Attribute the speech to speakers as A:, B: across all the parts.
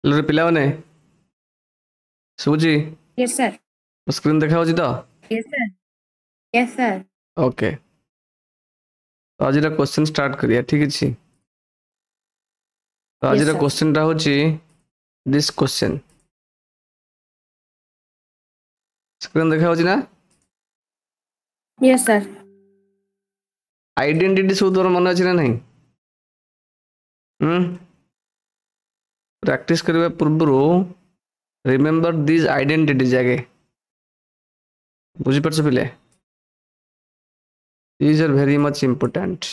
A: Hello पिला माने सुबुची
B: Yes, sir.
A: Screen देखा होची तो
B: Yes, sir. Yes, sir.
A: Okay तो आज क्वेश्चन स्टार्ट करिया ठीक अछि तो आज
B: Yes, sir.
A: क्वेश्चन टा होची दिस क्वेश्चन स्क्रीन देखा होची ना
B: Yes, sir.
A: आइडेंटिटी सब तोर मन अछि ना नहीं प्रैक्टिस करबा पूर्व रिमेंबर दिस आइडेंटिटीज आगे बुझी परछ पिले these are very much important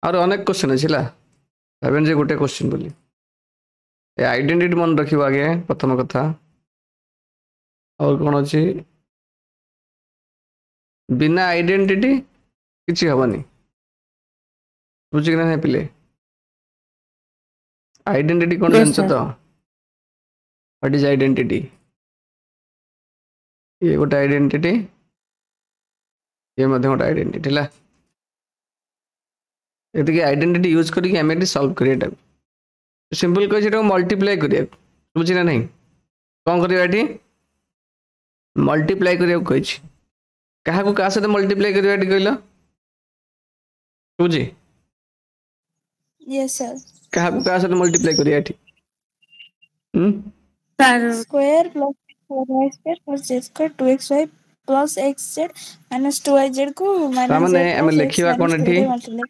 A: और अनेक क्वेश्चन अछि ला भाबेन जे गोटे क्वेश्चन बोली ए आइडेंटिटी मन रखिबा आगे प्रथम कथा और कोन अछि बिना आइडेंटिटी किछि हबनी बुझी कि ना पिले आइडेंटिटी कोन
B: Yes,
A: जानछ
B: sir.
A: तो व्हाट इज आइडेंटिटी ये गोटे आइडेंटिटी ये मध्य गोटे आइडेंटिटी ला एतिके आइडेंटिटी यूज करके हमें एटी सॉल्व करिया सिंपल कहि जेटा मल्टीप्लाई करिया बुझी ना नहीं कोन करिया एटी मल्टीप्लाई करिया कहि छी काहा को का से मल्टीप्लाई करिया एटी कहलो बुझी
C: Yes, sir.
A: काहा को का से मल्टीप्लाई करिया eighty
B: Sir.
C: Square plus 4y square plus z square 2xy plus xz minus 2yz को minus
A: तामने
C: z
A: हम
C: plus x
A: लिखिबा कोन
C: minus
A: एटी
C: 2y multiply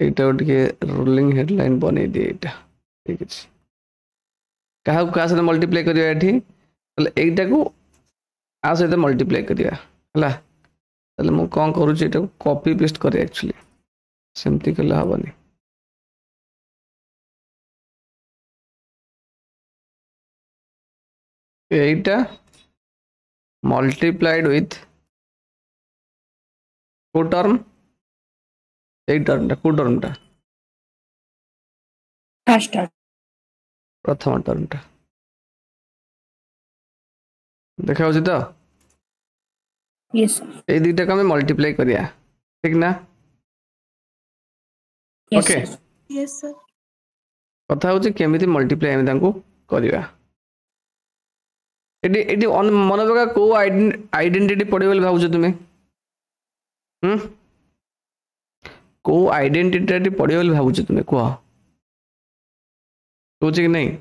A: एटा उठके रोलिंग हेडलाइन बने दे एटा ठीक अछि काहा को का से मल्टीप्लाई करिया एटी तले एटा को आ से मल्टीप्लाई करिया हला तले मु कोन करू छी एटा कॉपी पेस्ट करे एक्चुअली सेमती कला हबनी एटा multiplied with को टर्म ए टर्म को टर्म टा
B: First term.
A: प्रथम टर्म टा देखा होची तो
B: Yes, sir.
A: ए दुईटा को हमें मल्टीप्लाई करिया ठीक ना
B: Yes,
A: okay
B: sir.
C: Yes, sir.
A: कथा होची केमिति मल्टीप्लाई हम तांको करिया एडी एडी मन बगा को आइडेंटिटी पड़े बोली भाबुछ तुमे को आइडेंटिटी पड़े बोली भाबुछ तुमे को सोचे कि नहीं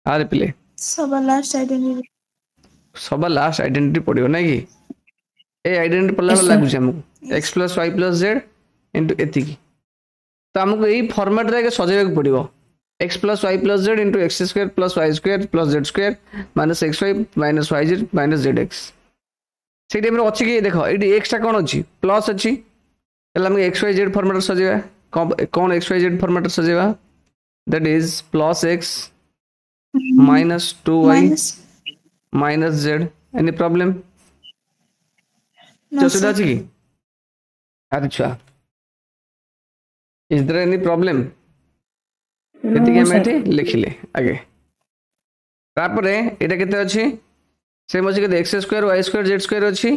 A: आरे पिले
C: सभा लास्ट identity.
A: सबा लास्ट आइडेंटिटी पड़ियो ना कि ए आइडेंटिटी पड़ला
B: Yes, sir.
A: लागु छै हमको x + y + z * एतिकी तो हमको एई फॉर्मेट रे सजेबे पड़ियो x + y + z * x² + y² + z² - xy - yz - zx से टाइम रे अछि कि देखो एडी x टा कोन अछि प्लस अछि एला हम xyz फॉर्मेट सजेबा कोन xyz फॉर्मेट सजेबा that is +x - 2y
C: Minus.
A: - z any problem
C: No,
A: सुधा
C: sir.
A: अछि कि अच्छा इज देयर एनी प्रॉब्लम एति के
B: No,
A: हम एठी
B: sir.
A: लिखिले आगे तापर एटा केते अछि सेम अछि के x² y² z² अछि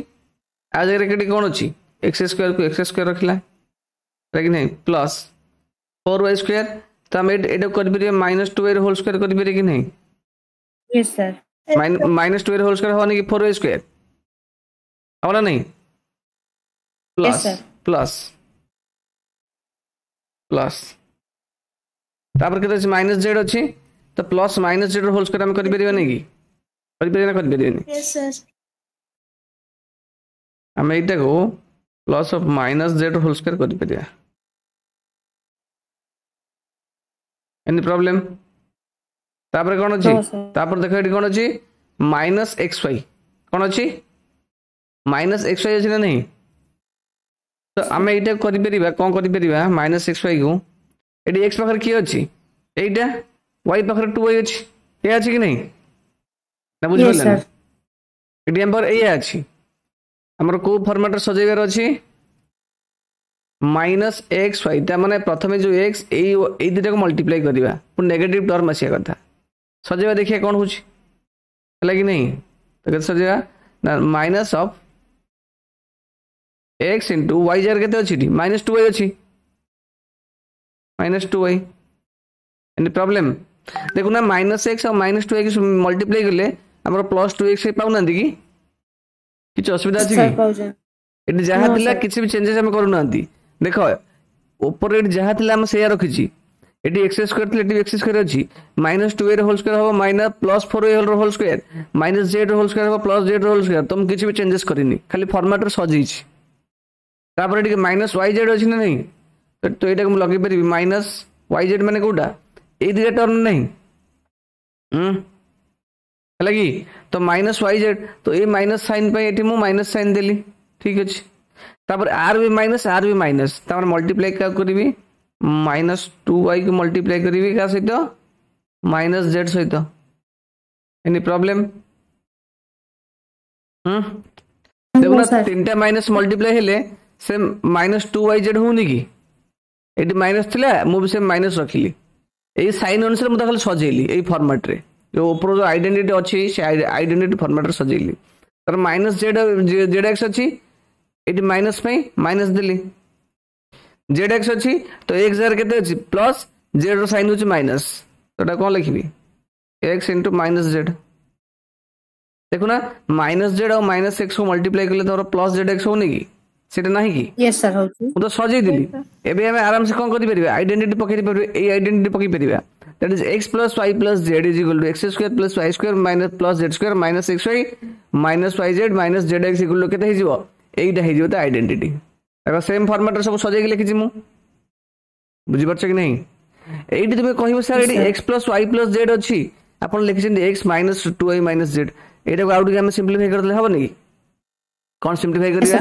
A: आ जगह केटी कोन अछि x² को x² रखला लेकिन नहीं प्लस 4y² त हम एटा कर बिरे -2y होल स्क्वायर कर बिरे कि नहीं
B: Yes, sir.
A: -2y whole square होने कि 4y² होला नहीं
B: Yes,
A: plus
B: sir.
A: Plus plus तापर केते -z अछि तो प्लस -z होल स्क्वायर हम कर बिरे नहीं कि कर बिरे ना कर बिरे नहीं
C: Yes, sir.
A: हम एटा को plus of -z whole square कर बिरे एनी प्रॉब्लम तापर कोन अछि
B: No, sir.
A: तापर देखो एटी कोन अछि -xy कोन अछि -xy अछि ना नहीं तो आमे एटा करि परिबा कोन करि परिबा -xy को एटी x पाखर की अछि एटा y पाखर 2y अछि ए अछि कि नहीं ना बुझ
B: Yes,
A: पले ना
B: sir.
A: एटी नंबर ए अछि हमर को फॉर्मेट सजेबार अछि -xy ता माने प्रथमे जो x ए दिटा को मल्टीप्लाई करिबा पुन नेगेटिव टर्म आसिया कथा सजेबा देखिए कोन होछि हला कि नहीं तो केते सजेबा ना minus of x * y jar केते अछि -2y अछि -2y एनी प्रॉब्लम देखो ना -x और -2y की मल्टीप्लाई करले हमर +2x पाउना कि किछ असुविधा अछि
B: सर
A: कि
B: पाउजन
A: एटी जहा
B: No,
A: थिला
B: sir.
A: किछ भी चेंजेस हम करू नांती देखो ऊपर एटी जहा थिला हम सेया रखिछि एटी x² थिला एटी x² अछि -2a रो होल स्क्वायर हो +4a whole square -z whole square हो +z होल स्क्वायर तुम किछ भी चेंजेस करिनी खाली फॉर्मेट रे सजीछि तापर एटी -yz अछि ना नहीं तो एटा हम लगे परिबी -yz माने कोडा ए दिया टर्म नहीं लगी तो -yz तो ए माइनस साइन पे एटी मु माइनस साइन देली ठीक अछि तापर आर भी माइनस तापर मल्टीप्लाई का करबी -2y को मल्टीप्लाई करबी का सहित -z सहित एनी प्रॉब्लम देखो ना
B: sir.
A: तीनटा माइनस मल्टीप्लाई हेले से -2yz होनी की एटी माइनस थिला मु भी से माइनस रखिली एई साइन अनुसार मु खाली सजेली एई फॉर्मेट रे जो ऊपर जो आइडेंटिटी अछि से आइडेंटिटी फॉर्मेट रे सजेली तर -z अछि एटी माइनस पे माइनस देली zx अछि तो x जार केते अछि प्लस z रो साइन होछि माइनस तोटा कोन लिखबी x * -z देखो ना -z और -x को मल्टीप्लाई करले तोर +zx होनी की सेटा नाही की
B: यस सर होची
A: मु तो सजै दिली एबे हम आराम से कोन करि परिबा आइडेंटिटी पकरि परिबा ए आइडेंटिटी पकरि परिबा that is x + y + z = x² + y² - +z² - xy - yz - zx = केते हिजिवो एइटा हिजिवो त आइडेंटिटी देखो सेम फॉर्मेट रे सब सजै के लिखि मु बुझि परछ कि नहीं एइटी तुमे कहिबो sir AD x + y + z अछि अपन लिखिछन x - 2y - z एटा को आउट के हम सिंपलीफाई कर दले हबो नि कोन सिंपलीफाई करिया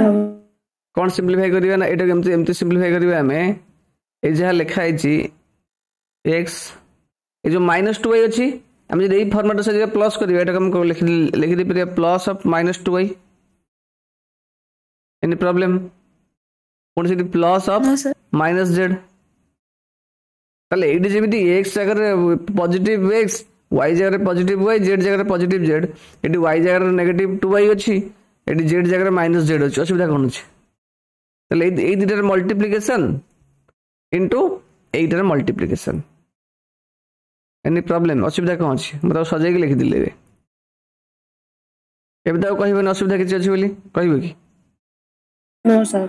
A: कौन सिंपलीफाई करिया ना एटा एमती सिंपलीफाई करिया हमें ए जहा लिखा है x ए जो -2y अछि हम जे एई फॉर्मेट से प्लस करिया एटा हम लिख दे परिया plus of -2y any problem कोन से plus of
C: No, sir.
A: -z ताले एडी जेमिति x जगह पॉजिटिव x y जगह पॉजिटिव y z जगह पॉजिटिव z एडी y जगह नेगेटिव 2y अछि एडी z जगह -z अछि असुविधा कोन अछि ताले ए दिटर मल्टीप्लिकेशन इनटू एइटर मल्टीप्लिकेशन एनी प्रॉब्लम असुविधा कोन अछि मतलब सजै के लिख दिले एबे त कहबे न असुविधा किछ अछि बोली कहबे की
B: नो सर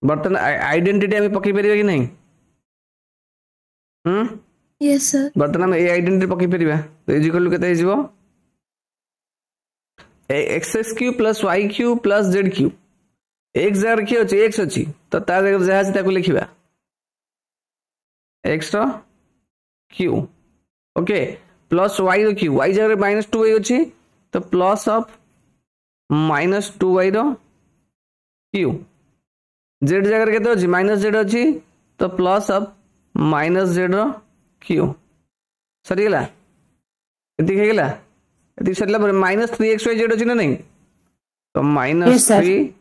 A: बर्तन आइडेंटिटी हम पकई परिबा कि नहीं
C: Yes, sir.
A: बर्तन हम ए आइडेंटिटी पकई परिबा तो इक्वल टू केते हिजबो x³ + y³ + z³ x jar की अछि x अछि तो ता जगह जहा अछि ताको लिखिबा x रो q ओके प्लस y रो q y जगह -2y अछि तो प्लस ऑफ -2y रो q z जगह केते अछि -z अछि तो प्लस ऑफ -z रो q सरी गेला एति हे गेला एति सरला पर -3xyz अछि ना नहीं तो
B: Yes, sir.
A: -3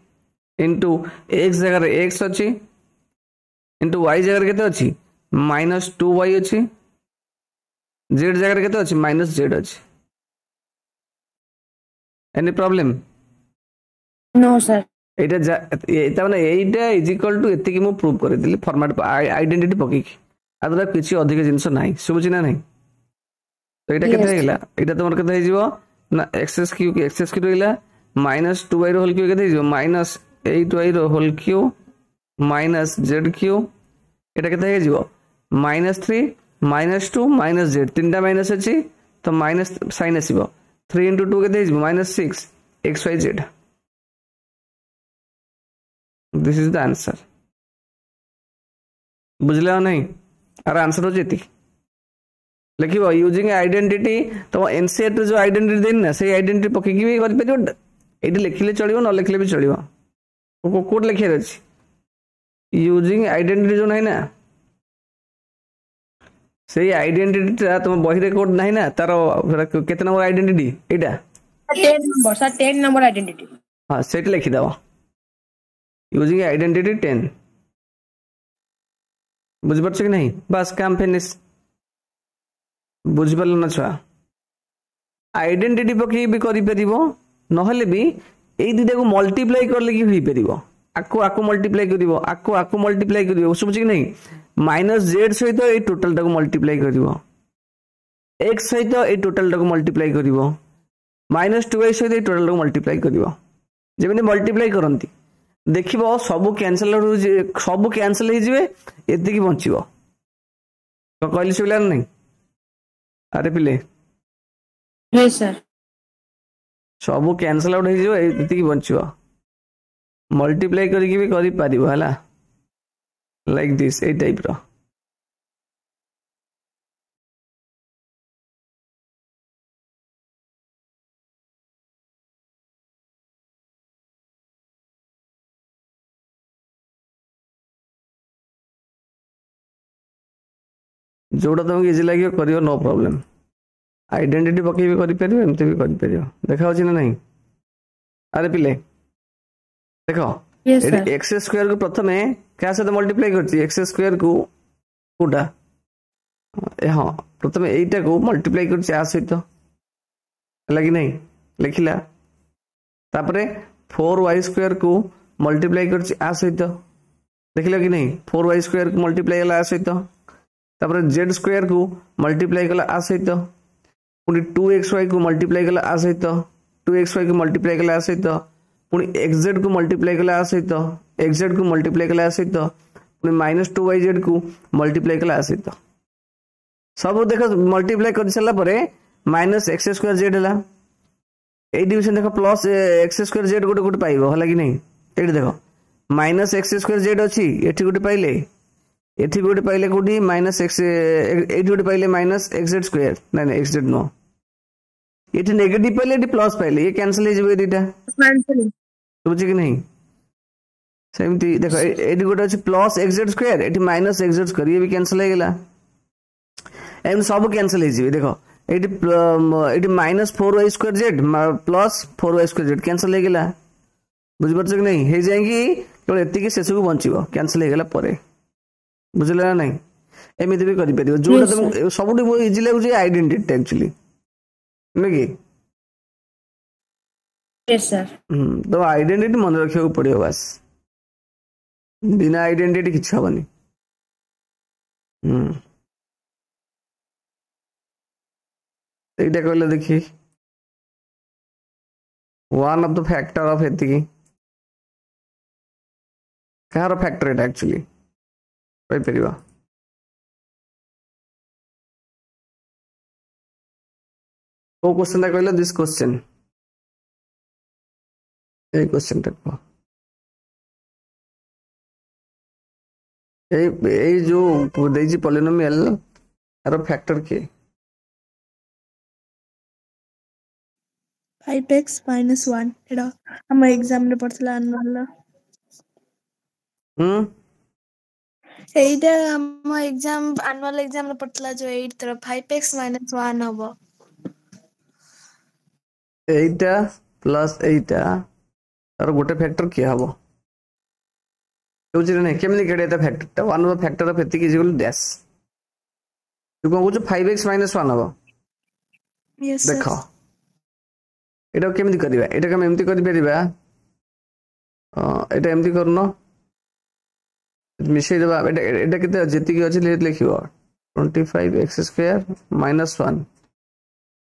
A: इंटू x जगह x अच्छी इंटू y जगह केते अच्छी -2y अच्छी z जगह केते अच्छी -z अच्छी एनी प्रॉब्लम
B: नो सर
A: एटा एटा माने एटा इज इक्वल टू एति कि मु प्रूव कर दिली फॉर्मेट आइडेंटिटी पकी आदरा किछि अधिक जिंस नाही सुबुची ना नहीं तो एटा केते
B: Yes.
A: हेला एटा तमर केते हिजिवो ना x³ रहिला -2y रो होल क्यू केते हिजिवो -8y रो होल क्यू -z³ एटा केते हिजिवो -3 -2 -z तीनटा माइनस अछि तो माइनस साइन आसीबो 3 * 2 केते हिजिवो -6 xyz this is the answer बुझला नहीं आर आंसर हो जेती लिखिबो यूजिंग आइडेंटिटी तो एनसीआर जो आइडेंटिटी देन ना से आइडेंटिटी पके की भी कर परियो एटी लिखिले चलिबो न लिखले भी चलिबो को कोड लिखे अछि यूजिंग आइडेंटिटी जो नहीं ना से आइडेंटिटी तुम बही रे कोड नहीं ना तारो केते नंबर आइडेंटिटी एटा
B: 10 नंबर आइडेंटिटी
A: हां सेट लिखि दबो यूजिंग आइडेंटिटी 10 बुझ परछ कि नहीं बस काम फिनिश बुझ परल न छुआ आइडेंटिटी पकई भी करि परिबो नहले भी एई दिटा को मल्टीप्लाई करले की होई परिबो आको मल्टीप्लाई करिवो आको मल्टीप्लाई करिवो समझ कि नहीं माइनस जेड सहित ये टोटल टाको मल्टीप्लाई करिवो एक्स सहित ये टोटल टाको मल्टीप्लाई करिवो माइनस 2y सहित ये टोटल टाको मल्टीप्लाई करिवो जेमिति मल्टीप्लाई करंती देखिबो सब कैंसिल हो सब कैंसिल हो जिवे एति की बंचिबो तो कहली सुला नहीं अरे पिले
B: यस सर
A: सब कैंसिल आउट हो जिवो एति की बंचिबो मल्टीप्लाई करके भी करि पारिबो हला लाइक दिस ए टाइप रो जोड़ा तुमको इजी लगे करियो नो प्रॉब्लम आइडेंटिटी पकई भी करि परियो एमते भी करि परियो देखा होछि ना नहीं अरे पिले देखो
B: यस सर
A: एक्स स्क्वायर को प्रथमे क्या सहित मल्टीप्लाई करछि एक्स स्क्वायर को कोटा हां प्रथमे एटा को मल्टीप्लाई करछि आ सहित लगी नहीं लिखिला तापरे 4y स्क्वायर को मल्टीप्लाई करछि आ सहित देखिला कि नहीं 4y स्क्वायर को मल्टीप्लाई होला आ सहित तापर जेड स्क्वायर को मल्टीप्लाई कला आ सहित पुनी 2xy को मल्टीप्लाई कला आ सहित 2xy को मल्टीप्लाई कला आ सहित पुनी xz को मल्टीप्लाई कला आ सहित xz को मल्टीप्लाई कला आ सहित पुनी माइनस 2yz को मल्टीप्लाई कला आ सहित सब देखो मल्टीप्लाई कर सला परे माइनस x स्क्वायर z हला ए डिवीजन देखो प्लस x स्क्वायर z गोटे गोटे पाइबो हला कि नहीं एठी देखो माइनस x स्क्वायर z अछि एठी गोटे पाइले एठी गोटे पाइले कोडी माइनस एक्स एठी गोटे पाइले माइनस एक्स स्क्वायर ना ना एक्स नो एठी नेगेटिव पाइले एठी प्लस पाइले ये कैंसिल हो जबे एटा
B: कैंसिल
A: बुझी कि नहीं सेमती देखो एठी गोटे अछि प्लस एक्स स्क्वायर एठी माइनस एक्स स्क्वायर ये भी कैंसिल हो गेला एम सब कैंसिल हो जबे देखो एठी minus 4y square z plus 4y square z cancel हो गेला बुझि परछ कि नहीं हे जाएगी केवल एति के शेष को बंचिबो कैंसिल हो गेला परे बुझले ना नहीं एमिति भी करि परियो जोडा तुम सबुठी बहुत इजी लागु जे आइडेंटिटी एक्चुअली नकी
B: यस सर
A: तो आइडेंटिटी मन रखियो पड़ियो बस बिना आइडेंटिटी किछ हबनी एटा कहले देखि one of the factor of एति की कहार फैक्टर एटा एक्चुअली परिवा ओ क्वेश्चन कहले this question A question type A जो देजी पॉलिनोमियल यार फैक्टर के
C: 5x - 1 एडा हम एग्जाम रे पढ़थला अनुअल एइटा हम एग्जाम अनुअल एग्जाम रे पढ़थला जो 8 तरफ 5x - 1 हबो
A: एइटा प्लस एइटा और गोटे फैक्टर के हबो बुझिले नै केमनि केडेता फैक्टर ता वन ऑफ फैक्टर ऑफ एति इज इक्वल डैश तू कोन कुछ 5x - 1 हबो
C: यस
A: देखो एटा केमनि करबा एटा हम एमति करि परिबा एटा एमति करनो मिशे देबा एटा केते जेति की अछि लिखिबो 25x² - 1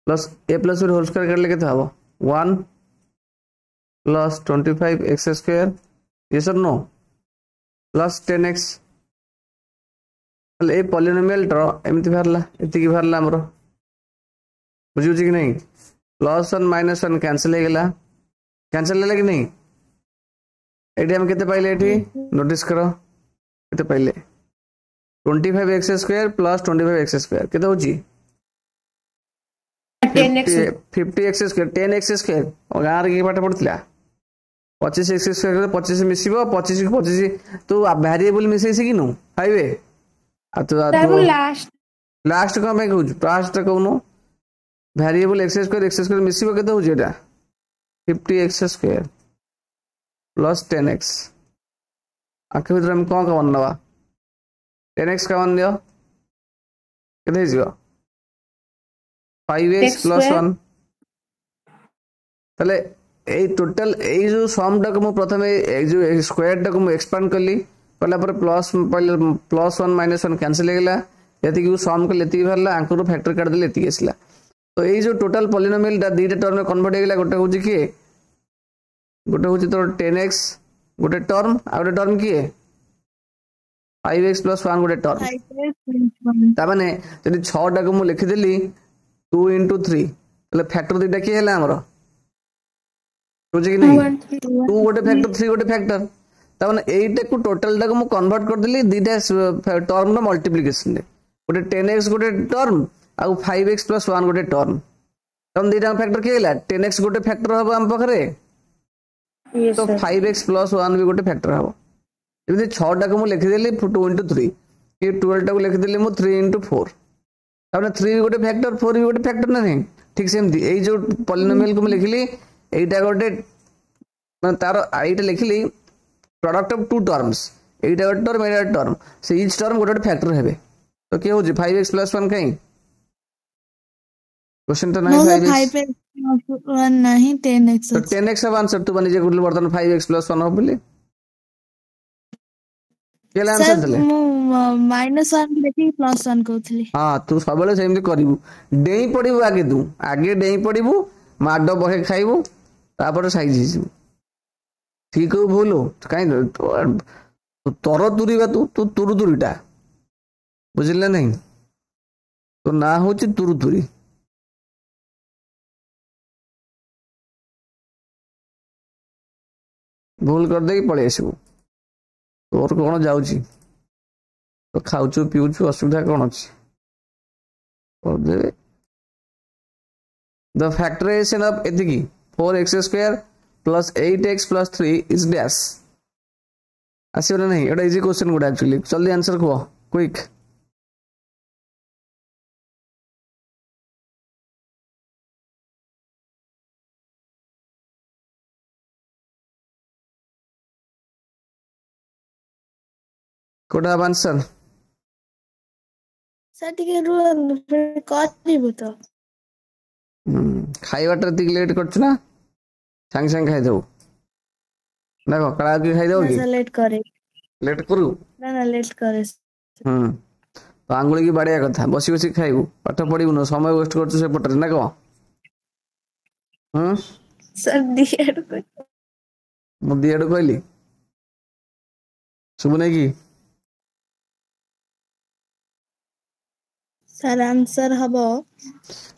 A: plus a plus whole square करले केते हबो 1 प्लस 25x² यस और नो प्लस 10x ए पॉलिनोमियल ड्रॉ एमति भरला एति की भरला हमरो बुझियो कि नहीं प्लस 1 माइनस 1 कैंसिल हो गेला कैंसिल होला कि नहीं एटी हम केते पाइले एटी नोटिस करो केते पाइले 25x² प्लस 25x² केते होची 50x² 10x² और गार के पाठ पड़तिला 25x² 25 मिसिबो 25 को 25 तो वेरिएबल मिसै से कि नो हाईवे आ तो लास्ट का मैं कहू लास्ट कहूनो वेरिएबल x² मिसिबो केते होची एटा 50x² प्लस 10x आके भीतर हम कौन का बनवा 10x का बन दियो केते हिजो 5x प्लस 1 तले ए टोटल ए जो सम टा को प्रथमे ए जो स्क्वायर टा को एक्सपांड करली कला पर प्लस प्लस 1 माइनस 1 कैंसिल हो गला यति की सम कले यति भरला आंकर फैक्टर काट देले यति आसला तो ये जो टोटल पॉलिनोमियल दा दीटा टर्म में कन्वर्ट हो गला गोटे होची के गोटे होची तो 10x गोटे टर्म आ गोटे टर्म की 5x + 1 गोटे टर्म ता माने यदि 6 टा को मु लिखि देली 2 * 3 तले फैक्टर दीटा की हैला हमरो बुझी कि नहीं 2 गोटे फैक्टर 3 गोटे फैक्टर ता माने एटा को टोटल टा को मु कन्वर्ट कर देली दीटा टर्म नो मल्टीप्लिकेशन दे गोटे 10x गोटे टर्म आ 5x + 1 गोटे टर्म तम दीटा फैक्टर के हैला 10x गोटे फैक्टर हबो हम पखरे तो 5x + 1 भी गोटे फैक्टर हबो एमि 6 टा को मु लिखि देली 2 * 3 ये 12 टा को लिखि देली मु 3 * 4 ताने 3 भी गोटे फैक्टर 4 भी गोटे फैक्टर ना नहीं ठीक सेमती ए जो पॉलिनोमियल को मु लिखिली एटा गोटे माने तार एटा लिखिली प्रोडक्ट ऑफ टू टर्म्स एटा गोटे टर्म एटा टर्म से ईच टर्म गोटे फैक्टर हेबे तो के हो जे 5x + 1 कहीं क्वेश्चन तो नहीं 5x
C: + 1 नहीं 10x
A: तो 10x अब आंसर तू बनी जे गुडल वर्तन 5x + 1 हो बोले केला आंसर देले
C: -1 देखि +1 कहथली
A: हां तू सबले सेमती करिवु डेई पडिबु आगे डेई पडिबु माडो बहे खाइबु तापर साइज हिजु ठीक हो बोलो काई तोर तुरीबा तू तुरु तुरीटा बुझिले नहीं तो ना होची तुरु तुरी भूल कर दे पळे आसबु तोर कोन जाउची तो खाउछु पिउछु असुविधा कोन अछि कर दे द फैक्टराइजेशन ऑफ एतिकी 4x² + 8x + 3 इज डैश आसीबो नहीं एटा इजी क्वेश्चन गुड एक्चुअली जल्दी आंसर को क्विक कोड आंसर
C: सर टिके करबो तो
A: खाइबाटा ती लेट करछु ना संग संग खाइ दो देखो कड़ा की खाइ दो की लेट करू
C: ना लेट करे
A: तो आंगुली की बाड़िया कथा बसी बसी खाइबू पाठ पढ़िबू न समय वेस्ट करछु से पटरे ना को
C: सर दियाड को
A: मु दियाड कहली सुबु नै की
C: सर आंसर हबो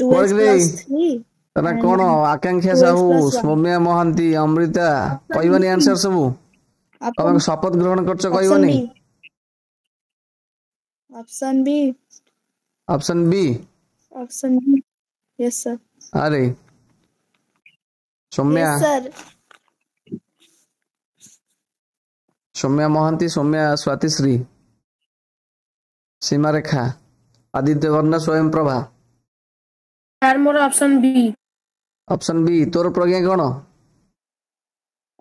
C: 2x + 3
A: तना कोन आकांक्षा साहू सौम्या महांती अमृता कहबनी आंसर सबू तमे शपथ ग्रहण करछो कहबनी
C: option B option B yes sir
A: अरे सौम्या
C: सर
A: सौम्या महांती सौम्या स्वातिश्री सीमा रेखा आदित्य वर्ण स्वयं प्रभा
B: सर मोर
A: ऑप्शन बी तोर प्रज्ञा कोन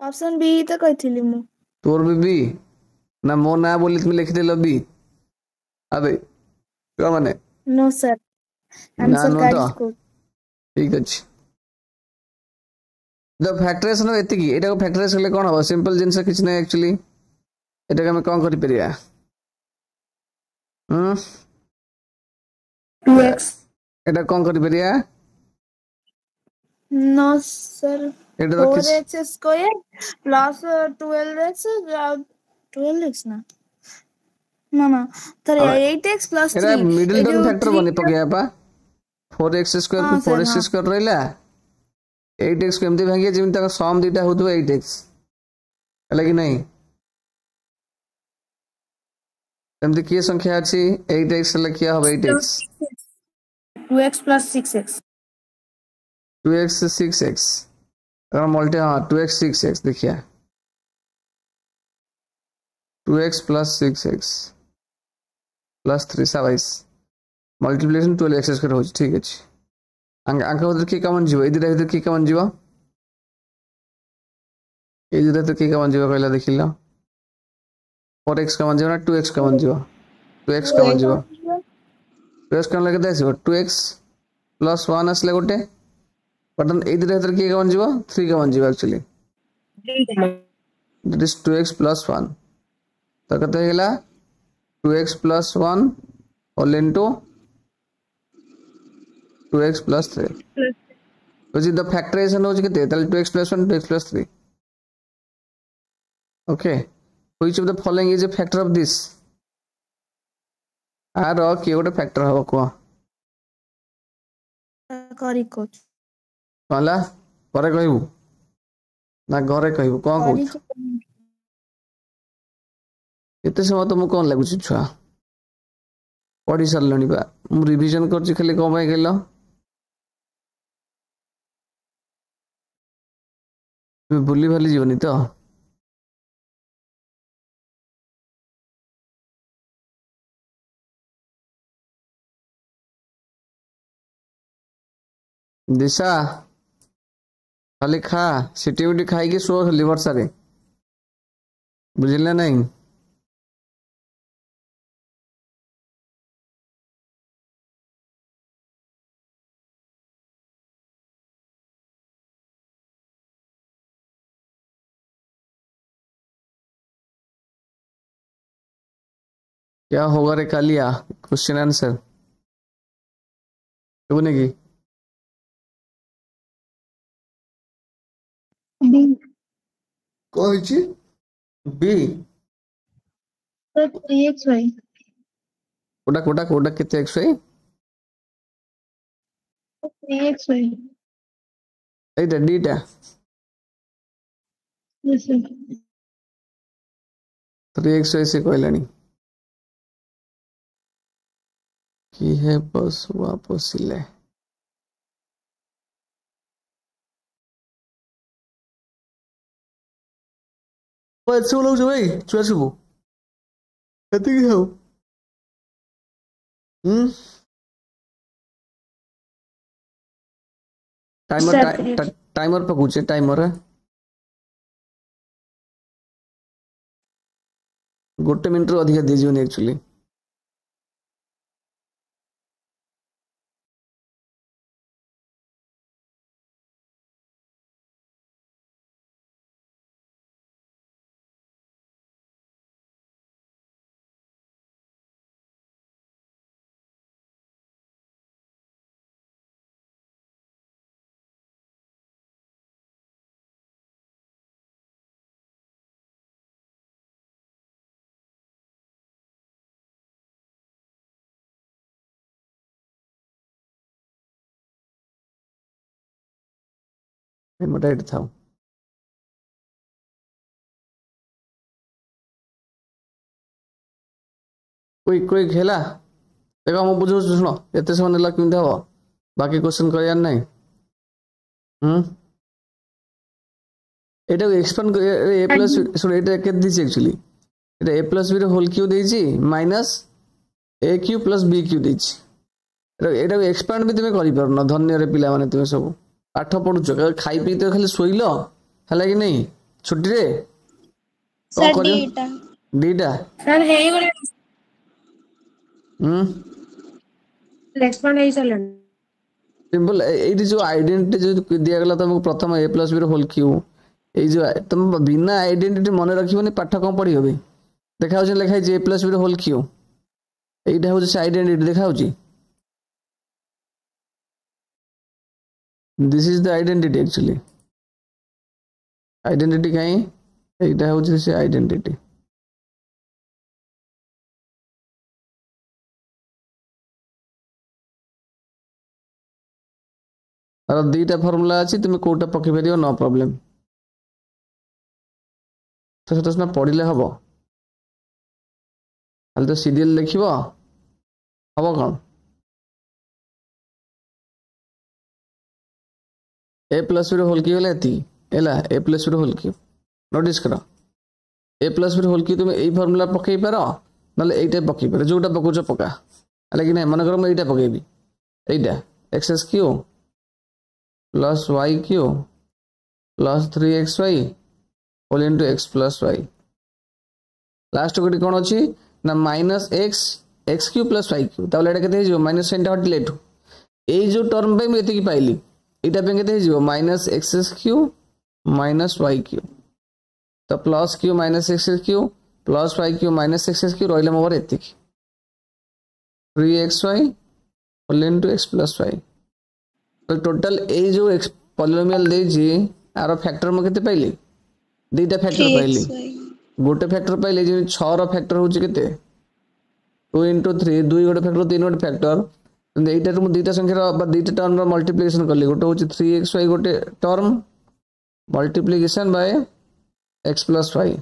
C: ऑप्शन बी तो कहथिली मु
A: तोर बी ना मो ना बोली तुम लिख देलो बी अबे का माने
C: नो सर आंसर कार्ड को
A: ठीक अछि द फैक्टराइजेशन एतिकी एटा को फैक्टराइज करले कोन हो सिंपल जिंस किछ नै एक्चुअली एटा के हम कोन करि परिया
B: 2x
A: एटा कोन करि परिया
C: no sir 4x² plus 12x ना ना ना तर 8x + 3
A: एटा मिडिल टर्म फैक्टर बने पगया पा 4x² को 4x² रहला 8x को एमती भागिया जेम तक सम दीटा होतो 8x हला कि नहीं एमती की संख्या अछि 8x हला किया हो 8x
B: 2x + 6x
A: 2x 6x अगर मल्टी हां 2x 6x देखिए 2x + 6x + 3 27 मल्टीप्लिकेशन 12x² हो ठीक अछि अंक उधर की कमन जीव इधर की कमन जीव इधर की कमन जीव कहला देखिला 4x कमन जीव ना 2x कमन जीव 2x कमन जीव 2x कमन लगे देसिव 2x + 1 असले गोटे बटन इधर की कमन जीव 3 कमन जीव एक्चुअली दैट इज 2x + 1 तो कते हेला 2x plus 1 all into 2x plus 3 which is the factorization होची किते ताले 2x plus 1 2x plus 3 okay which of the following is a factor of this आर के गोटे फैक्टर हबो को
C: करी कोच
A: कहला परे कहबू ना घरे कहबू कोन कहू एते समय तुमको कोन लागुची छुआ पढ़ी सरलणी बा मु रिवीजन करछि खाली कोन भाई गेलो तुम भूली भाली जीवनी तो दिशा खाली खा सिटी उटी खाई के सो खाली वर्षा रे बुझिले नहीं क्या होगा रे कालिया क्वेश्चन आंसर क्यों नहीं
C: बी
A: कहिछि बी
C: 3xy
A: कोडा कोडा कोडा किते एक्स है
C: 3xy
A: एटा डीटा
C: yes sir
A: 3x से कहलानी की है बस वापस ले बस चलो जो भाई चुआ सुबु कति की हो टाइमर टाइमर पकुचे टाइमर गोटे मिनट रो अधिक दे जीवन एक्चुअली टाइमर था कोई खेला देखो हम बुझो सुनो एते समय नेला किंदा हो बाकी क्वेश्चन कर यार नहीं एटा एक्सपेंड ए प्लस सॉरी एटा के दिस एक्चुअली एटा a प्लस b रे होल क्यू देछि minus a cube plus b cube देछि एटा एक्सपेंड भी तुमे करि परनो धन्य रे पिला माने तुमे सब पाठ पढुछ खाई पी तो खाली सोइलो हला कि नहीं छुट्टी रे
C: सर डीटा
A: डीटा
B: सर हे गले एक्सपेंड हे चलन
A: सिंपल एडी जो आइडेंटिटी जो दिया गला तुमको प्रथम a प्लस b रे होल क्यू ए जो तुम बिना आइडेंटिटी मन रखिबनी पाठ कम पढी होबे देखा होछ लिखाई जे a प्लस b रे होल क्यू एटा होछ से आइडेंटिटी देखा होछ this is the identity actually identity कहीं एटा होछ से आइडेंटिटी और दीटा फार्मूला अछि तुम कोटा पके परियो नो प्रॉब्लम तो सेटा पढ़िले हबो खाली तो सीरियल लिखिबो हबो कोन a plus b whole cube लेती एला a plus b whole cube notice करो a plus b whole cube तुम एई फार्मूला पकई पारो नले एइटा पकई पारो जोटा पकोच पका लेकिन नहीं मन करो मैं एइटा पकेबी एइटा X cube plus Y cube plus 3xy whole into x plus y last गोटी कोन अछि ना minus x cube plus y cube ताले एटा केते हिजो माइनस साइन हट लेटू ए जो टर्म पे मैं एति की पाइली एटा पे केते हिजो minus x cube minus y cube तो plus cube minus x cube plus Y cube minus X cube रहा मोर ये 3xy whole into x plus Y तो टोटल ए जो पॉलिनोमियल देजी आर फैक्टर मो केते पाइली दुईटा फैक्टर पाइली गोटे फैक्टर पाइले जे 6 रो फैक्टर होची केते 2 into 3 2 गोटे फैक्टर 3 गोटे फैक्टर एटा मु दुईटा संख्या दुईटा टर्म रो मल्टीप्लिकेशन करली गोटे होची 3xy गोटे term multiplication by x plus Y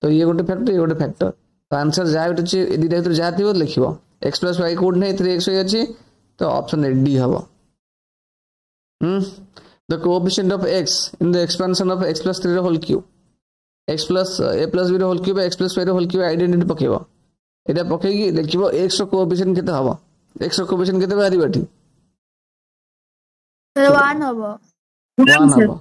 A: तो ये गोटे फैक्टर ये गोटे फैक्टर तो आंसर जा होची दुईटा भीतर जा थिबो लिखिबो x प्लस वाई कोड नहीं 3xy अछि तो ऑप्शन ए डी हबो the coefficient of x in the expansion of x plus 3 whole cube x plus a plus b whole cube x plus 5 whole cube identity पकेबो Etah पकेगी देखिबो x row coefficient केते हबो x रो coefficient केते बारी बाटी
B: 1 हबो
A: 1 हबो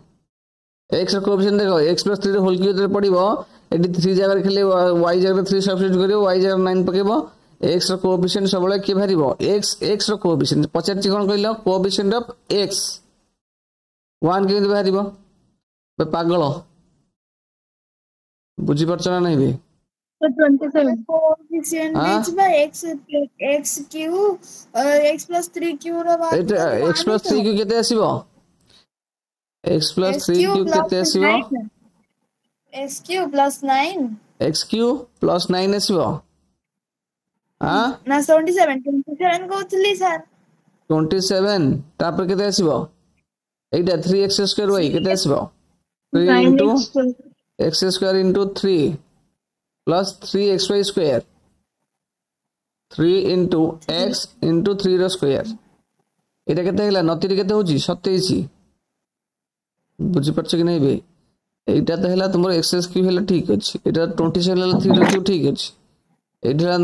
A: x रो coefficient देखो x plus 3 whole cube रे पडिबो eighty 3 जगह खेले y जगह 3 सब्स्टिट्यूट करियो y जगह 9 पकेबो x रो कोएफिशिएंट सबले के भारिबो x रो कोएफिशिएंट पचारची कोन कहलो कोएफिशिएंट ऑफ x 1 के बाहर पागल बुझी पारछ ना नहीं बे
C: तो 27 coefficient is by x Q x plus 3q रो बात
A: x plus 3q केते आसीबो x plus 3q केते आसीबो
C: xq plus 9
A: xq plus 9 आसीबो हां
C: ना 27 कोथली सर
A: 27 तापर केते आसीबो एटा 3x स्क्वायर y केते आसीबो 3 into x square into 3 plus 3xy square 3 into x into 3 रो square एटा केते हैला नतीरी केते होची 27 बुझी परछ कि नहीं बे एटा त हैला तुमर एक्स क्यू हैला ठीक अछि एटा 27 हैला 3 रो क्यू ठीक अछि एटा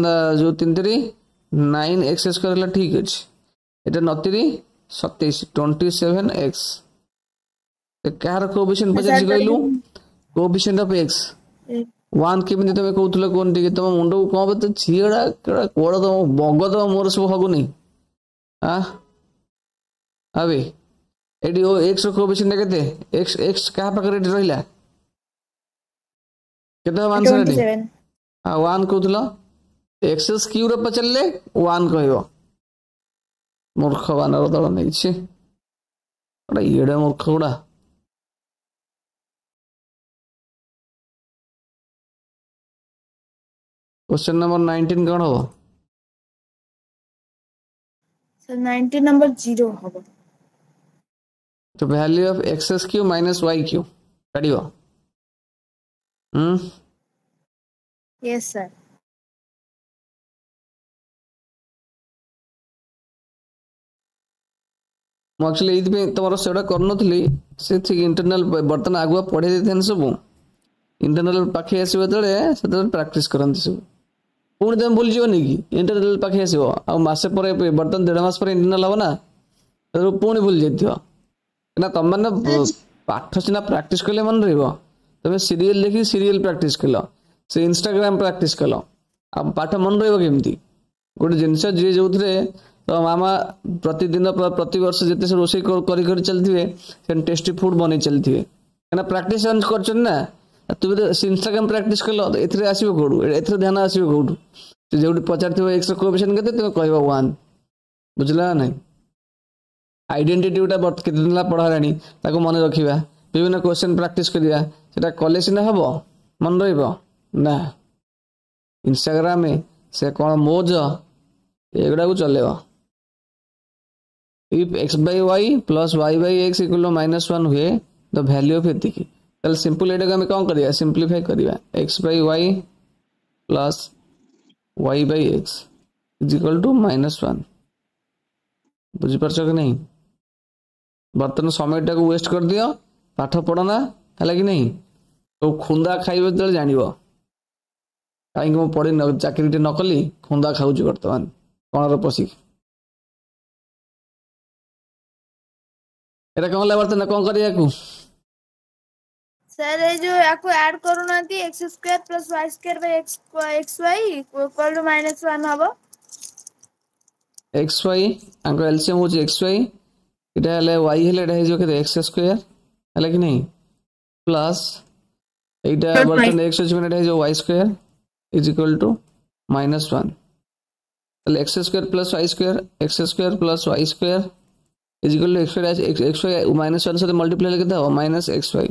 A: जो 3 3 9x स्क्वायर हैला ठीक अछि एटा नतीरी 27 27x कार कोएफिशिएंट पचार गइलु कोएफिशिएंट ऑफ x 1 केमिति तमे कहउतले कोन टिके तम मुंडो कोन बत छियडा कोड तम बग तम मोर सब हगुनी हां अबे एडी ओ x रो कोएफिशिएंट केते x का प्रकार रहिला केते आंसर एडी हां 1 कहउतला x क्यू रो पचलले 1 कहइबो मूर्ख बानर दल नहीं छी अरे येडा मूर्ख गुडा क्वेश्चन नंबर 19 कौन हो
C: सर 19 नंबर 0 हो
A: तो value of X cube minus Y cube काटिबो
C: यस सर
A: मु एक्चुअली एथि पे तमरो सेडा करनथली से ठीक इंटरनल बर्तन आगुआ पढे देथेन सब इंटरनल पाखे आसीबो तळे सेते प्रैक्टिस करंती सब पुणी तुम भूल जीवन कि इंटरनल पाखे आसो आ मसे पर बर्तन 1.5 मास पर इंटरनल हम ना पुणी भूल जाइए तुम मैंने पाठ सीना प्राक्ट कले मन रुम सीरियल देखिए सीरियल प्राक्ट कल से इंस्टाग्राम प्राक्ट कल आ पाठ मन रमती गोटे जिनस जी जो तो मामा प्रतिदिन प्रति वर्ष जिते रोषे कर चलते टेस्टी फूड बन चलते प्राक्ट कर तु इंस्टाग्राम प्राक्ट कल ए आसो कौटू ए ध्यान आसो कौटू जो पचार एक्स कोएफिशिएंट केते तुम कह 1 बुझला ना आइडेंटिटी गोटा केते दिन पढ़ाला मन रखा विभिन्न क्वेश्चन प्राक्ट करा कले सीना हम मन रहा इंस्टाग्राम से कौन मौज एगुड़ा को चलेब if x by y plus y by x equal to -1 हुए द वैल्यू ऑफ एतिकी चल सिंपल एटा हम कौन करिया सिंपलीफाई करिया x by y plus y by x is equal to -1 बुझी परछ कि नहीं बर्तन समय टाको वेस्ट कर दियो पाठ पढ़ना है कि नहीं तो खुंदा खाइबे त जानिबो काई को पढ़ी न चाकरीटे न कली खुंदा खाउछु वर्तमान कोन रो पसी एटा कोन ला बर्तन कोन करिया को
C: सर ये जो आपको ऐड करूना थी x² + y² xy equal to -1 हबो
A: xy अंक एलसीएम हो xy इटा हले y हले एटा जो के x² हले कि नहीं प्लस एटा बर्तन x जो एटा जो y² इज इक्वल टू -1 তাহলে x square plus y square is equal to xy -1 সাথে মল্টিপ্লাই হলে কেতে হবে -xy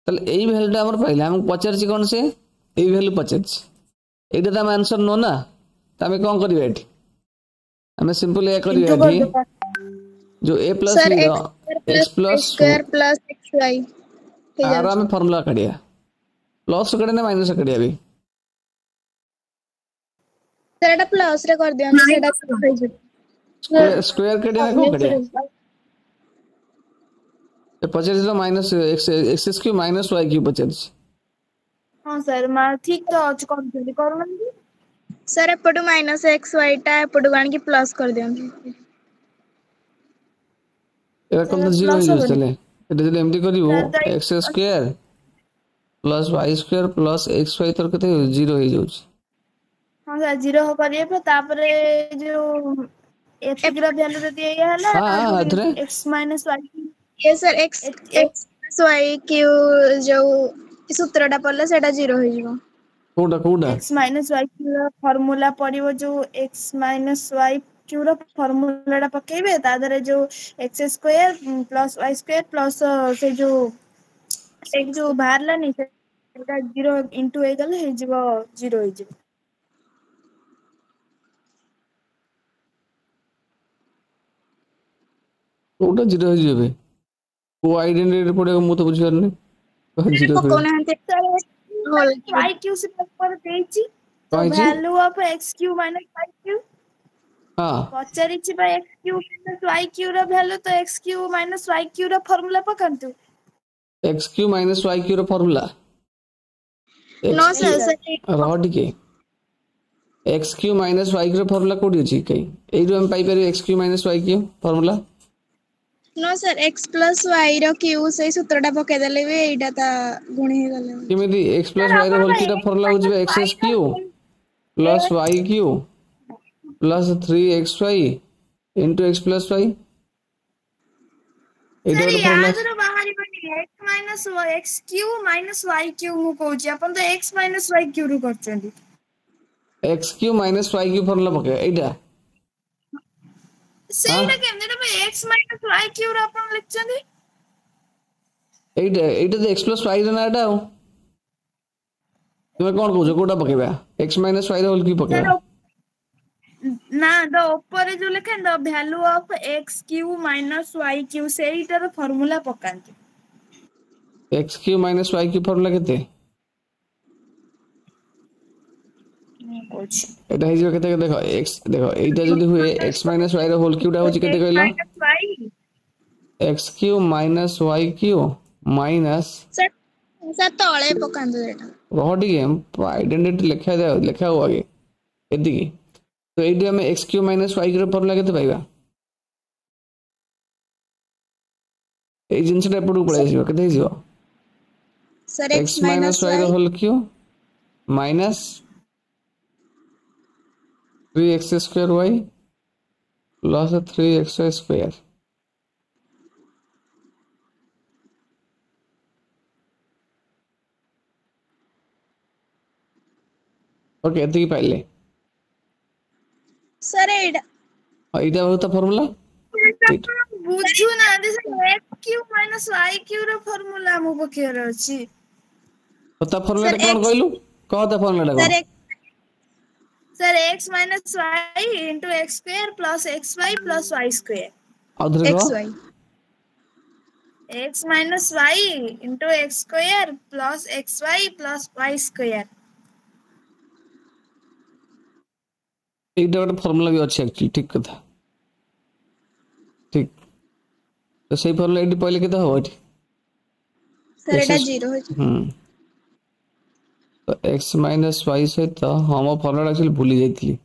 A: তাহলে এই ভ্যালুটা আমরা পাইলে আমি পচারছি কোন সে এই ভ্যালু পচারছি এইটা তো আমার आंसर নো না তো আমি কোন করিবা এটি আমি সিম্পল এ করিবা এটি जो a plus x plus
C: square plus xy
A: आर हम फार्मूला काढिया प्लस काढे ना माइनस काढिया भी
C: सर एटा प्लस रे कर दियन सेटा
A: स्क्वायर काढिया ना को काढिया ए पचास तो minus x cube minus y cube पचास
B: हां सर मा ठीक तो आज कंप्लीट करनंदी
C: सर एपटू माइनस xy टा एपटू गान की प्लस कर दियन
A: এরকম তো 0 হয়ে যাচ্ছে তাহলে এটা যদি এমডি করিও x square plus y square plus xy তোর কত 0 হয়ে যাচ্ছে
B: हां सर 0 हो करिए पे तापरे जो x ग्रा वैल्यू दे दिया है ना
A: हां अथरे
B: x y
C: ये सर x y क्यू जो सूत्रटा पड़ले सेटा 0 हो जीवो
A: कोडा
B: x y क्यू फार्मूला पड़ियो जो x y क्यू रो फार्मूलाटा पकेबे तादरे जो x square plus y square plus से जो बाहरला नहीं सेटा 0 इनटू हे गले हे जीवो 0 हे जीवो
A: कोडा 0 हो जाबे को आइडेंटिटी पड़ेगा मु तो बुझ पारने 0
C: कोन हंते
B: y क्यू से पर देछि तो value of x cube minus y cube
A: हां
B: पचारिछि बा x cube minus y cube रो वैल्यू तो x cube minus y cube रो फार्मूला पकांतु
A: x cube minus y cube रो फार्मूला
C: नो सर
A: रह टिके x cube minus y cube रो फार्मूला कोडी अछि कई एई रो हम पाई पारे x cube minus y cube formula
C: no sir x plus y रो क्यू से सूत्रटा पके देले बे एटा ता गुणी हे गले
A: किमिति x प्लस y रो होल क्यूटा फार्मूला हो जबे x cube plus y Q plus 3xy into x plus y एटा
B: सर
A: फार्मूला
B: याद रो बाहरी बनी x minus x cube minus y Q मु कहूची अपन तो x माइनस y क्यू रो करचंदी
A: x cube minus y cube formula पके एटा
B: सेटा केमने तो x माइनस y क्यू रो अपन लिखचंदी
A: एटा तो x plus y रो ना एटा तुमे कोन कहू कोटा पकेबा x माइनस y रो होल क्यू पकेबा
B: ना द ऊपर जो लिखे the value of x cube minus y cube सेटार फार्मूला पकांती
A: x cube minus y cube formula केते एटा हिजो केते देखो x देखो एटा जदी हुए x माइनस y रो होल क्यूटा होची केते कहला x cube minus y Q minus
C: sir तळे पकांदो एटा
A: रह टिके आइडेंटिटी लिखा हो आगे एदी तो एडी हमें x cube minus y cube formula केते पाइबा ए जिंसटा एपडू पळे जिवो केते जिवो
C: सर
A: x माइनस y रो whole cube minus 3x square y plus 3xy square okay एती पाइले
C: सर एटा
A: एटा होता फार्मूला
B: बुझु ना this x cube minus y cube रो फार्मूला मु पकेर अछि
A: होता फार्मूला कोन कहलु कहता formula
B: sir x minus y into x square plus xy plus y square
A: other
C: xy
B: x minus y into x square plus xy plus y square
A: एटा ଗୋଟେ formula भी अछि एक्चुअली ठीक कथा ठीक तो सही फार्मूला एडी पहिले केता हो एटी
C: सर एटा 0 हो
A: तो x माइनस y से तो हम फार्मूला एक्चुअली भूली जाइतली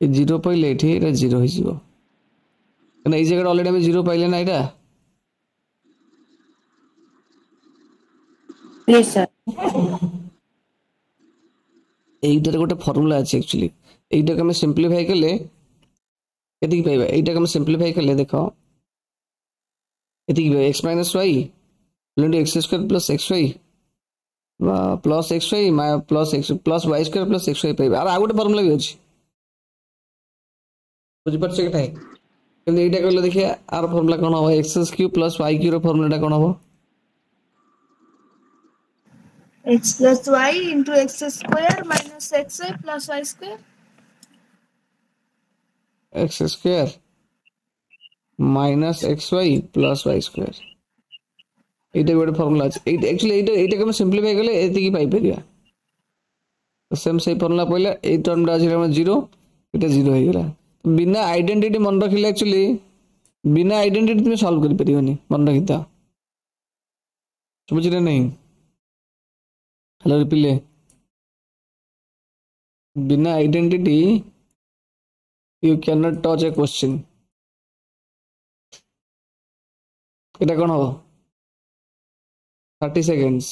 A: ए 0 पहिले एठी एटा 0 हो जिवो कने ए जगह ऑलरेडी हम 0 पहिले ना एटा
B: यस सर
A: एइटार गोटे फार्मूला अछि एक्चुअली एइटा के हम सिंपलीफाई करले केति पाइबा एइटा के हम सिंपलीफाई करले देखो एति x minus y into x square plus xy plus x y plus y square plus x y पाइबा आर गोटे फर्मुला भी अच्छी बुझीपार कि नहीं কিন্তু এইটা করলে দেখি আর ফর্মুলা কোন হবে x cube plus y cube এর ফর্মুলাটা কোন হবে
B: x plus y into x square minus xy plus y square
A: x square minus xy plus y square এইটা ଗୋଟେ ফর্মুলা আছে এইটা एक्चुअली এইটাকে আমি সিম্পলিফাই করলে এতিকি পাই পারিয়া তো সেম সেই ফর্মুলা পইলা এই টার্মটা আছে আমরা 0 এটা 0 হই গলা बिना आइडेंटिटी मन रखिले एक्चुअली बिना आइडेंटिटी तुम सॉल्व कर परियोनी मन रखिता समझ रहे नहीं हेलो रिपिले बिना identity you can not touch A question এটা কোন হবে 30 সেকেন্ডস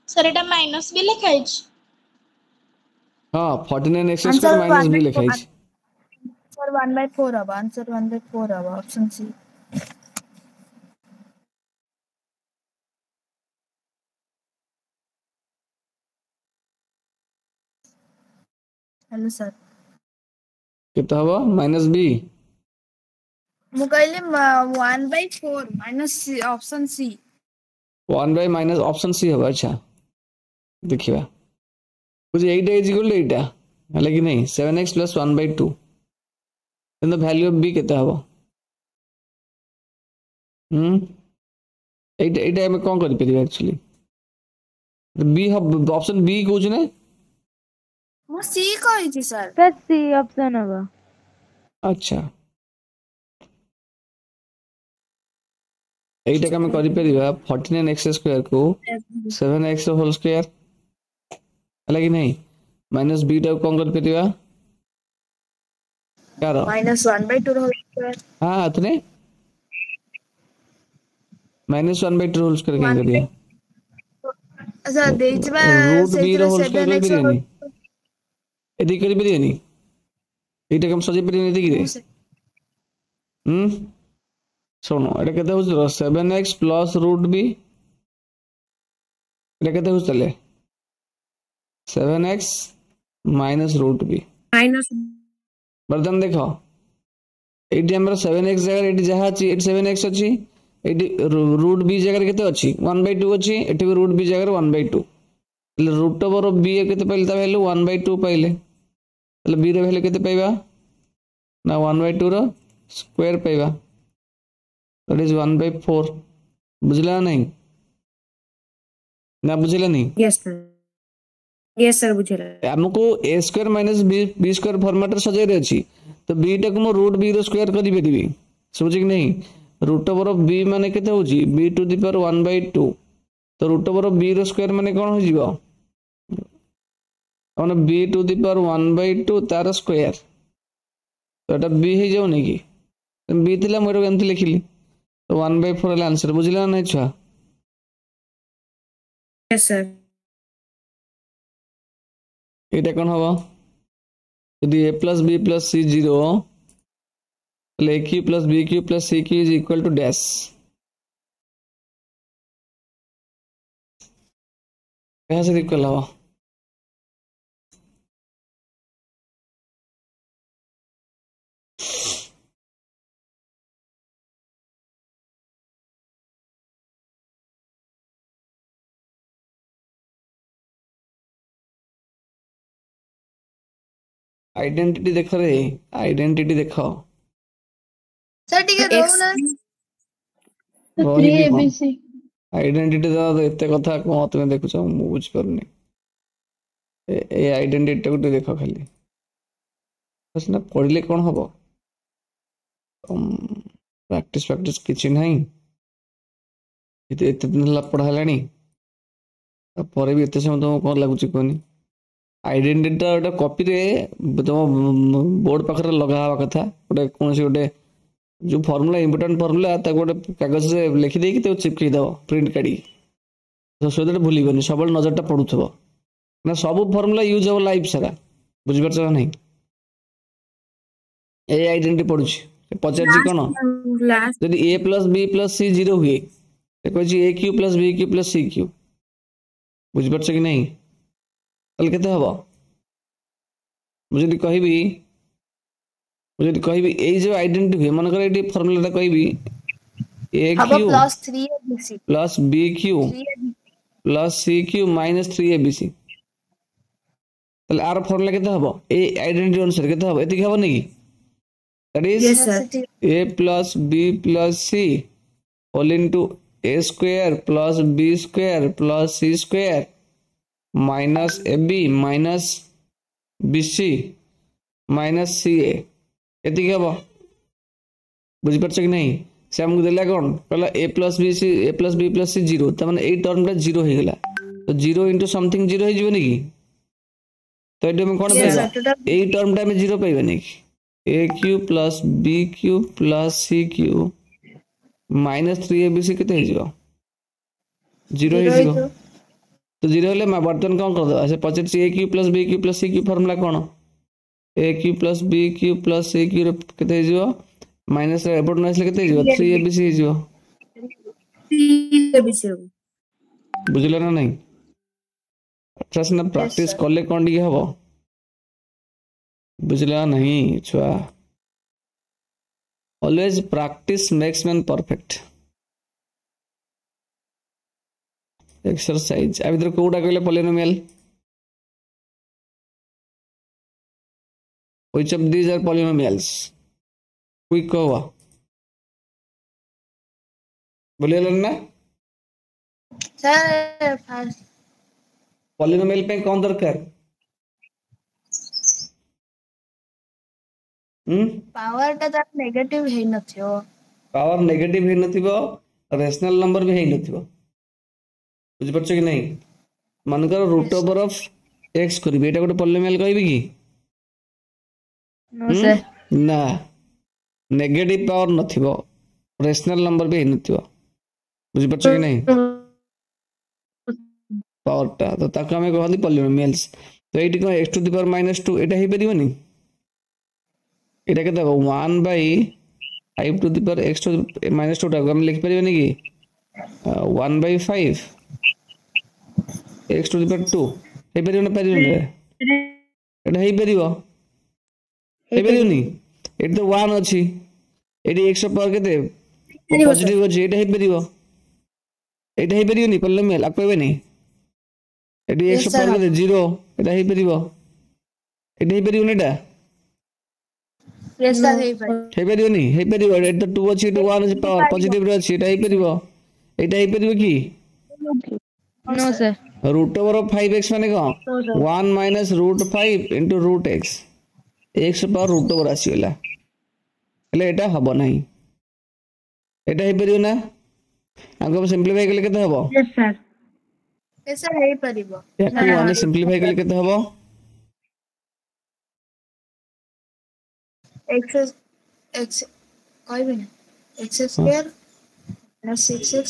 C: सर एटा माइनस भी लिखाइ छ
A: हां 49x स्क्वायर माइनस b लिखाइ छ
B: आंसर 1/4 अब आंसर 1/4 अब ऑप्शन सी हेलो सर
A: कितना हवा माइनस b
B: मु कहले 1/4 minus option C
A: 1 by minus option C हवा अच्छा देखिए मुझे 8 is equal to 8 है लेकिन नहीं 7x plus 1/2 then the value of b कितना हवा 8 हम कौन कर परिबे एक्चुअली b ऑप्शन b कोच ने
B: मु सी कहि छी सर
C: सी ऑप्शन हवा
A: अच्छा এইটা আমি করি পারিবা 49x স্কয়ার को 7x হোল স্কয়ার হলা কি নাই माइनस b টা কোন করি পারিবা কারো
B: माइनस 1/2 होल स्क्वायर
A: हां अतने माइनस 1/2 होल स्क्वायर केन करिया
B: अच्छा देइबा
A: रूट b रो होल स्क्वायर करि परियानी एदी करि परियानी এইটা কম সজি परियानी দেখি রে सुनो এটা কেতে হচ্ছে 7x plus root b এটা কেতে হচ্ছে তাহলে 7x minus root b
B: minus
A: बर्तन देखो एटी हमर 7x जगह एटी जहा अछि 7x अछि एटी root b जगह केते अछि 1/2 अछि एटी root b जगह 1/2 એટલે root over of b केते पहिले ता वैल्यू 1/2 पहिले એટલે b रो वैल्यू केते पाइबा ना 1/2 रो स्क्वायर पाइबा that is 1/4 बुझला नहीं ना बुझला नहीं
B: यस सर बुझला
A: हमको a square minus b square format सजाई रे अछि तो b टा को म रूट b रो स्क्वायर करि बेदिबी समझ कि नहीं रूट ओवर ऑफ b माने केते होची b टू द पावर 1/2 तो रूट ओवर ऑफ b रो स्क्वायर माने कोन हो जीवो माने b टू द पावर 1/2 तार स्क्वायर तो एटा b हे जाउ नै कि b थिला मोर एमथि लिखिली तो 1/4 है आंसर बुझला नहीं छुआ
B: यस सर
A: এটা কোন হবে যদি a plus b plus c 0 তাহলে a cube plus b cube plus c cube is equal to dash कैसे इक्वल होगा आइडेंटिटी देखो रे आइडेंटिटी देखो
B: सर ठीक है दो ना
C: 3abc
A: आइडेंटिटी दा एते कथा को तुम देखुछ मु बुझ परनी ए आइडेंटिटी को देखो खाली बस ना पढ़ले कोन हबो प्रैक्टिस प्रैक्टिस किछि नहीं एते दिन ला पढ़ालानी पर भी एते समय तुम कोन लागुची कोनी आइडेंटिटी टा कॉपी रे तुम बोर्ड पाखरे लगा हवा कथा गोटे कौन से गोटे जो फॉर्मूला इंपोर्टेंट फॉर्मूला ता गोटे कागज से लिखि देकी तो चिपकै दबो प्रिंट काडी तो सोदे भूलिबनी सबल नजर टा पडुथबो ना सब फॉर्मूला यूज हो लाइफ सारा बुझी पारछ ना नहीं ए आइडेंटिटी पडुछि पचारछि कोन
C: लास्ट
A: यदि a plus b plus c 0 हुए तो कहछि a cube plus b Q plus c Q बुझी पारछ कि नहीं तल केते हबो मुझे कहबी ए जो आइडेंटिटी हुए मन कर एटी फार्मूला ता कहबी a
B: हबो
A: Q
B: plus 3abc
A: plus b Q
B: 3abc
A: plus c Q minus 3abc तले आर फार्मूला केते हबो ए आइडेंटिटी अनुसार केते हबो एति हबो नै that is
C: Yes, sir.
A: a plus b plus c whole into a square plus b square plus c square minus ab minus bc minus ca एति हबो बुझि परछ कि नहीं से हमको देला कोन कहला a plus b c a plus b plus c 0 त माने ए टर्मटा 0 हे गेला तो 0 into something 0 हे जीवनी की तो एटे हम कोन
B: Yes,
A: पाइबा
B: sir.
A: ए टर्मटा में 0 पाइबा नहीं a cube plus b cube plus c cube minus 3abc केते हे जीवो 0 हे जीवो तो 0 हेले मैं बर्तन कोन कर दो ऐसे पछे a cube plus b cube plus c cube formula कोन a cube plus b cube plus c cube केते हे जीवो माइनस एपट नसले केते हे जीवो 3abc हे जीवो
C: 3abc
A: बुझले ना नहीं अच्छा से ना प्रैक्टिस
B: sir.
A: करले कोन डी हबो बुझला नहीं छुआ always practice makes man perfect exercise अब इधर कोडा कहले polynomial which of these are polynomials quick कहवा बोलिए ना
B: सर फर्स्ट
A: पॉलिनोमियल पे कौन दरकार
B: पावर टा त नेगेटिव हे नथियो
A: पावर नेगेटिव हे नथिबो रेशनल नंबर भी हे नथिबो बुझि परछ कि नहीं मन कर रूट ओवर ऑफ x करबे एटा गोटे पॉलिनोमियल कहबी की
B: नो सर
A: ना नेगेटिव पावर नथिबो रेशनल नंबर भी हे नथिबो बुझि परछ कि नहीं पावर टा तो ताका हमें कहली पॉलिनोमियल्स तो एटी को x टू द पावर -2 एटा हे परिबनी एटा केते 1 by 5 to the power x to -2 टा हम लिख परिबनी की 1 by 5 x to the power 2 हे परिबो ना परिबो एटा हे परिबो हे परिबनी एट तो 1 अछि एटी x पावर केते पॉजिटिव अछि एटा हे परिबो एटा हे परिबनी पॉलिनोमियल आ कहबे नहीं एटी x पावर केते 0 एटा हे परिबो एटा हे परिबो नेटा
B: यस सर
A: हे परिबनी हे परिबो एट तो 2 अछि एटा 1 अछि पावर पॉजिटिव रे अछि एटा हे परिबो एटा हे परिबो की
B: नो sir
A: root over of 5x माने को 1 minus root 5 into root x x power root over आसीला हेले एटा हबो नाही एटा हे परियो ना आगो सिंपलीफाई कले केते हबो
C: Yes, sir.
B: यस सर हे परिबो
A: याकू आने सिंपलीफाई कले केते हबो
B: x x कहबे ना x स्क्वायर प्लस 6x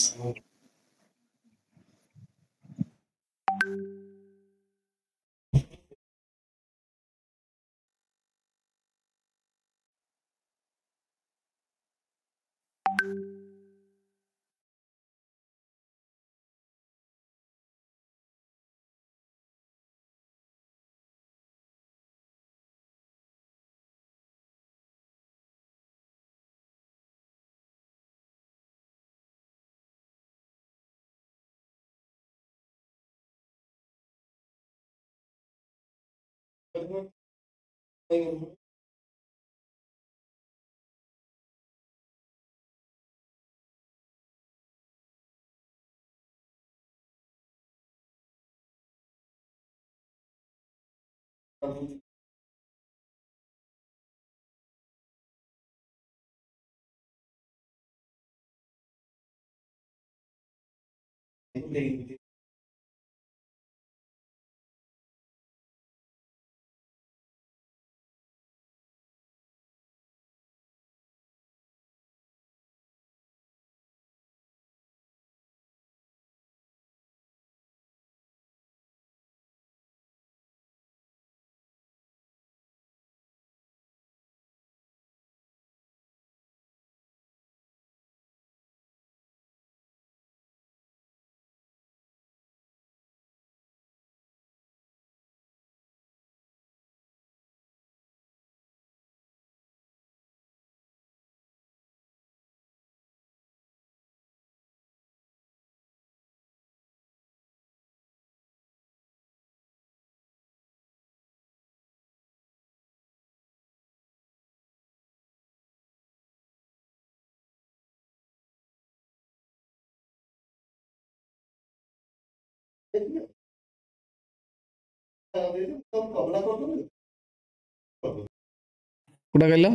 A: কোটা কইল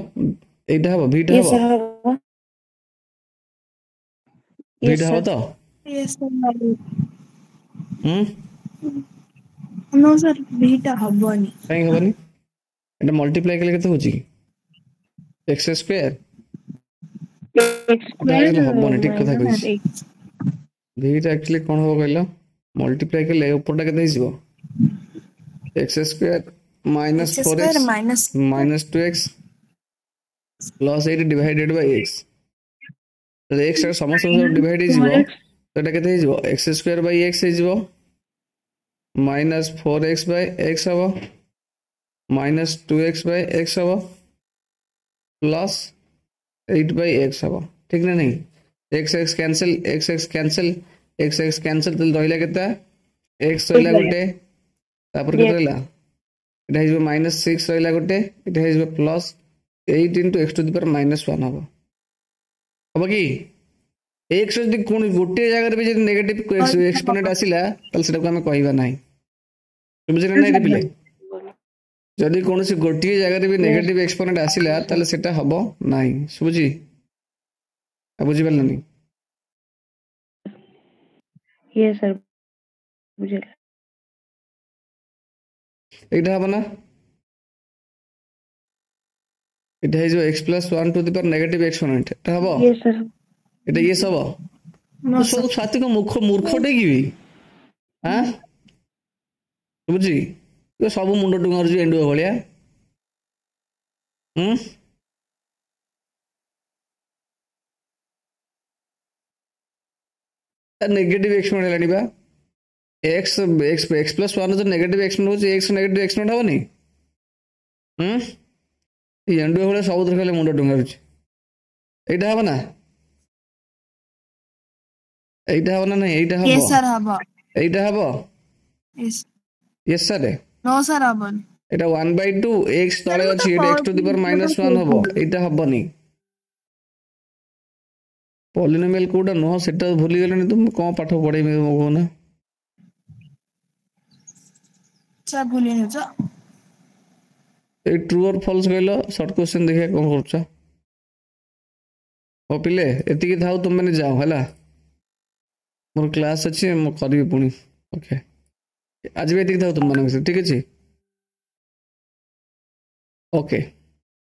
A: এইটা হবো ভিটা
C: Yes,
A: হবো
C: sir. Yes,
A: ভিটা হবো
C: sir.
A: তো
B: Yes, sir.
A: হুম
B: No, sir. Beta हबनी.
A: କାଇଁ ହବନି এটা মল্টিপ্লাই কলে কেতে হচ্ছে এক্স স্কয়ার
C: X square
A: হবনি ঠিক কথা
C: minus
A: কইছি
C: X.
A: ভিটা एक्चुअली কোন হবো কইল মল্টিপ্লাই কলে উপরটা কেতে হইব x square minus
B: X
A: 4x
B: square minus
A: minus 2x plus 8 divided by x तो x ର ସମସ୍ତ ଡିଭାଇଡ୍ ହେଇଯିବ
C: 4x.
A: ତ ଏଟା କେତେ ହେଇଯିବ x square by x ହେଇଯିବ minus 4x by x ହବ minus 2x by x ହବ plus 8 by x ହବ ଠିକ ନା ନାହିଁ x cancel ତାହେଲେ ରହିଲା କେତେ x ରହିଲା ଗୋଟେ ତାପରେ କେତେ ରହିଲା এটা ହେଇଯିବ -6 ରହିଲା ଗୋଟେ এটা ହେଇଯିବ +8 into x to the power -1 ହବ হব কি x যদি কোন গোটে জায়গাରେ ବି ଯଦି নেগেটিভ এক্সপোনেন্ট ଆସିଲା ତାହେଲେ ସେଟାକୁ ଆମେ କହିବା ନାହିଁ ବୁଝିଲେ ନା ପିଲେ ଯଦି କୌଣସି ଗୋଟିଏ ଜାଗାରେ ବି ନେଗେଟିଭ ଏକ୍ସପୋନେଣ୍ଟ ଆସିଲା ତାହେଲେ ସେଟା ହବ ନାହିଁ ବୁଝି ବୁଝିପାରିଲନି
C: Yes, sir. ବୁଝିଲି
A: এইটা হব না এটা ହେଇଯିବ x + 1 to the power negative exponent এটা হব
C: Yes, sir.
A: এটা ইয়েস হব
B: No, sir.
A: ସବୁ ଛାତିକ ମୂର୍ଖଟେ କି ବି ହାଁ ବୁଝି ସବୁ ମୁଣ୍ଡ ଟୁଙ୍ଗାରୁଛି ଏଣ୍ଡୁଅ ଭଳିଆ ନେଗେଟିଭ ଏକ୍ସପୋନେଣ୍ଟ ହେଲାଣି ବା x + 1 जो नेगेटिव एक्सपोनेंट होची x नेगेटिव एक्सपोनेंट हबनी एंडुआ भले सबुतर खाली मुंड डुंगारुची एटा हबना एटा हबना नहीं एटा हबो
B: Yes, sir. हबा.
A: एटा हबो
B: Yes.
A: Yes sir
B: No, sir. हबनी.
A: एटा 1/2 x तळे अछि एटा x to the power -1 हबो एटा हबनी पॉलिनोमियल कोडा नो सेटा भूली गेलनी तुम कोन पाठ पढै मे कोना
B: sir भूली नहीं छ.
A: ट्रू और फॉल्स कहलो शॉर्ट क्वेश्चन देखिए कौन करछ ओ पिले एति की थाउ तुम माने जाओ हला मोर क्लास अछि म करबी पुनी ओके आज भी एति की थाउ तुम माने ठीक अछि ओके